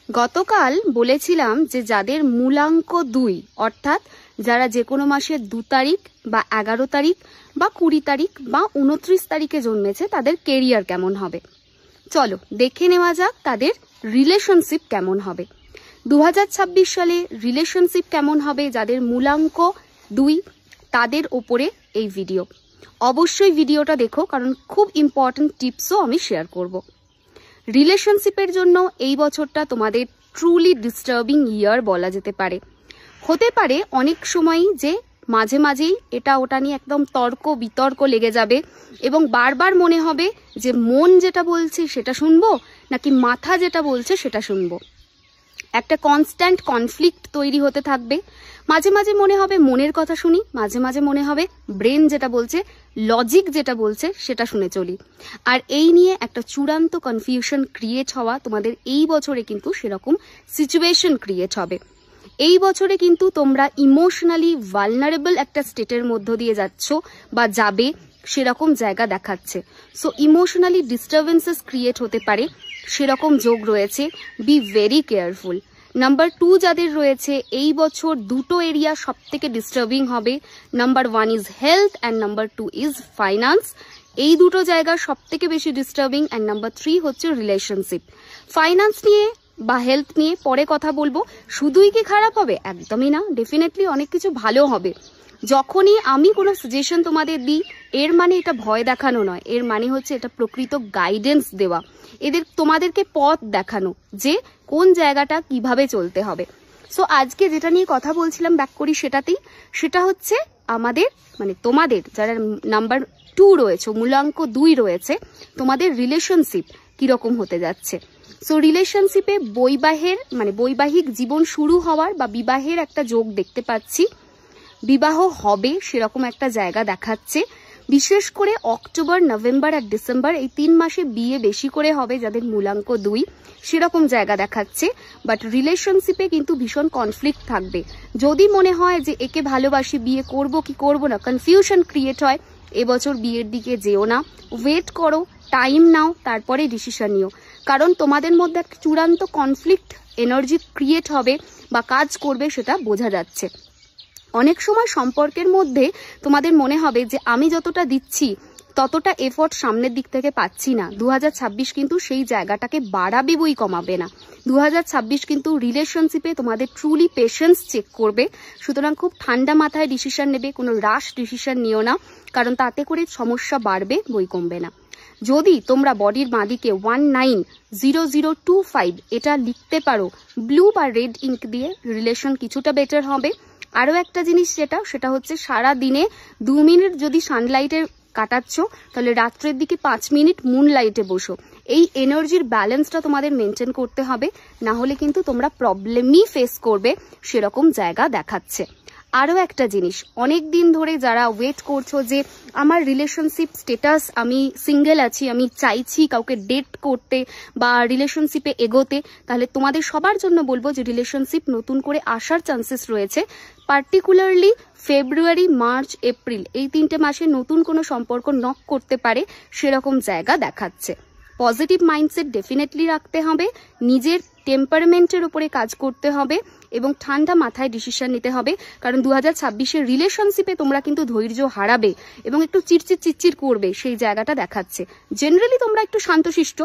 গতকাল বলেছিলাম যে যাদের মূলাঙ্ক 2 অর্থাৎ যারা যে কোনো মাসের 2 তারিখ বা 11 তারিখ বা 20 তারিখ বা 29 তারিখে জন্মেছে তাদের কেরিয়ার কেমন হবে। চলো দেখে নেওয়া যাক তাদের রিলেশনশিপ কেমন হবে। 2026 সালে রিলেশনশিপ কেমন হবে যাদের মূলাঙ্ক 2 তাদের ওপরে এই ভিডিও। অবশ্যই ভিডিওটা দেখো, কারণ খুব ইম্পর্টেন্ট টিপসও আমি শেয়ার করব। রিলেশনশিপের জন্য এই বছরটা তোমাদের ট্রুলি ডিস্টার্বিং ইয়ার বলা যেতে পারে। হতে পারে অনেক সময়ই যে মাঝে মাঝেই এটা ওটা নিয়ে একদম তর্ক বিতর্ক লেগে যাবে এবং বারবার মনে হবে যে মন যেটা বলছে সেটা শুনবো নাকি মাথা যেটা বলছে সেটা শুনবো। একটা কনস্ট্যান্ট কনফ্লিক্ট তৈরি হতে থাকবে। মাঝে মাঝে মনে হবে মনের কথা শুনি, মাঝে মাঝে মনে হবে ব্রেন যেটা বলছে, লজিক যেটা বলছে সেটা শুনে চলি। আর এই নিয়ে একটা চূড়ান্ত কনফিউশন ক্রিয়েট হওয়া তোমাদের এই বছরে কিন্তু সেরকম সিচুয়েশন ক্রিয়েট হবে। এই বছরে কিন্তু তোমরা ইমোশনালি ভালনারেবল একটা স্টেটের মধ্য দিয়ে যাচ্ছ বা যাবে, সেরকম জায়গা দেখাচ্ছে। সো ইমোশনালি ডিস্টারবেন্সেস ক্রিয়েট হতে পারে, সেরকম যোগ রয়েছে। Be very careful. নাম্বার 2 যাদের রয়েছে এই বছর দুটো এরিয়া সব থেকে ডিস্টার্বিং হবে। Number 1 is health and number 2 is finance. এই দুটো জায়গা সব থেকে বেশি ডিস্টার্বিং। অ্যান্ড নাম্বার 3 হচ্ছে রিলেশনশিপ। ফাইন্যান্স নিয়ে বা হেলথ নিয়ে পরে কথা বলবো। শুধুই কি খারাপ হবে? একদমই না, ডেফিনেটলি অনেক কিছু ভালো হবে। যখনই আমি কোনো সাজেশন তোমাদের দিই এর মানে এটা ভয় দেখানো নয়, এর মানে হচ্ছে এটা প্রকৃত গাইডেন্স দেওয়া, তোমাদেরকে পথ দেখানো যে কোন জায়গাটা কিভাবে চলতে হবে। সো আজকে যেটা নিয়ে কথা বলছিলাম ব্যাক করি সেটাতেই, সেটা হচ্ছে আমাদের মানে তোমাদের যারা নাম্বার 2 রয়েছে, মূলাঙ্ক 2 রয়েছে, তোমাদের রিলেশনশিপ কিরকম হতে যাচ্ছে। সো রিলেশনশিপে বৈবাহিক জীবন শুরু হওয়ার বা বিবাহের একটা যোগ দেখতে পাচ্ছি। বিবাহ হবে সেরকম একটা জায়গা দেখাচ্ছে। বিশেষ করে অক্টোবর, নভেম্বর আর ডিসেম্বর এই 3 মাসে বিয়ে বেশি করে হবে যাদের মূলাঙ্ক 2, সেরকম জায়গা দেখাচ্ছে। বাট রিলেশনশিপে কিন্তু ভীষণ কনফ্লিক্ট থাকবে। যদি মনে হয় যে একে ভালোবাসি, বিয়ে করব কি করব না, কনফিউশন ক্রিয়েট হয়, এবছর বিয়ের দিকে যেও না, ওয়েট করো, টাইম নাও, তারপরে ডিসিশন নিও। কারণ তোমাদের মধ্যে একটা চূড়ান্ত কনফ্লিক্ট এনার্জি ক্রিয়েট হবে বা কাজ করবে, সেটা বোঝা যাচ্ছে। অনেক সময় সম্পর্কের মধ্যে তোমাদের মনে হবে যে আমি যতটা দিচ্ছি ততটা এফোর্ট সামনের দিক থেকে পাচ্ছি না। 2026 কিন্তু সেই জায়গাটাকে বাড়াবে বই কমাবে না। 2026 কিন্তু রিলেশনশিপে তোমাদের ট্রুলি পেশেন্স চেক করবে। সুতরাং খুব ঠান্ডা মাথায় ডিসিশন নেবে, কোনো রাশ ডিসিশন নিও না, কারণ তাতে করে সমস্যা বাড়বে বই কমবে না। যদি তোমরা বডির বাঁদিকে 190025 এটা লিখতে পারো ব্লু বা রেড ইঙ্ক দিয়ে, রিলেশন কিছুটা বেটার হবে। আরও একটা জিনিস সেটা হচ্ছে সারা দিনে 2 মিনিট যদি সানলাইটে কাটাচ্ছ, তাহলে রাত্রের দিকে 5 মিনিট মুনলাইটে বসো। এই এনার্জির ব্যালেন্সটা তোমাদের মেনটেন করতে হবে, না হলে কিন্তু তোমরা প্রবলেমই ফেস করবে, সেরকম জায়গা দেখাচ্ছে। আরও একটা জিনিস, অনেক দিন ধরে যারা ওয়েট করছো যে আমার রিলেশনশিপ স্টেটাস, আমি সিঙ্গেল আছি, আমি চাইছি কাউকে ডেট করতে বা রিলেশনশিপে এগোতে, তাহলে তোমাদের সবার জন্য বলবো যে রিলেশনশিপ নতুন করে আসার চান্সেস রয়েছে। পার্টিকুলারলি ফেব্রুয়ারি, মার্চ, এপ্রিল এই 3টে মাসে নতুন কোনো সম্পর্ক নক করতে পারে, সেরকম জায়গা দেখাচ্ছে। পজিটিভ মাইন্ডসেট ডেফিনেটলি রাখতে হবে, নিজের টেম্পারমেন্টের উপরে কাজ করতে হবে এবং ঠান্ডা মাথায় ডিসিশন নিতে হবে। কারণ 2026-এর রিলেশনশিপে তোমরা কিন্তু ধৈর্য হারাবে এবং একটু চিড়চিড় করবে, সেই জায়গাটা দেখাচ্ছে। জেনারেলি তোমরা একটু শান্তশিষ্ট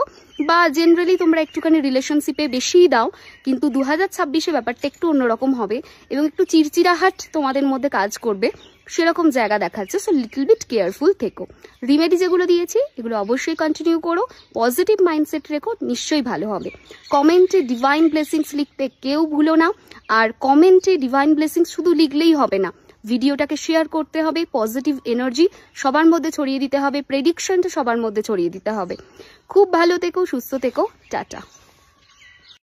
বা জেনারেলি তোমরা একটুখানি রিলেশনশিপে বেশিই দাও, কিন্তু 2026-এ ব্যাপারটা একটু অন্যরকম হবে এবং একটু চিড়চিড়াহাট তোমাদের মধ্যে কাজ করবে, সেরকম জায়গা দেখাচ্ছে। সো লিটল বিট কেয়ারফুল থেকো। রিমেডি যেগুলো দিয়েছি এগুলো অবশ্যই কন্টিনিউ করো, পজিটিভ মাইন্ডসেট রেখো, নিশ্চয়ই ভালো হবে। কমেন্টে ডিভাইন ব্লেসিংস লিখতে কেউ ভুলো না। আর কমেন্টে ডিভাইন ব্লেসিংস শুধু লিখলেই হবে না, ভিডিওটাকে শেয়ার করতে হবে, পজিটিভ এনার্জি সবার মধ্যে ছড়িয়ে দিতে হবে, প্রেডিকশনটা সবার মধ্যে ছড়িয়ে দিতে হবে। খুব ভালো থেকো, সুস্থ থেকো, টাটা।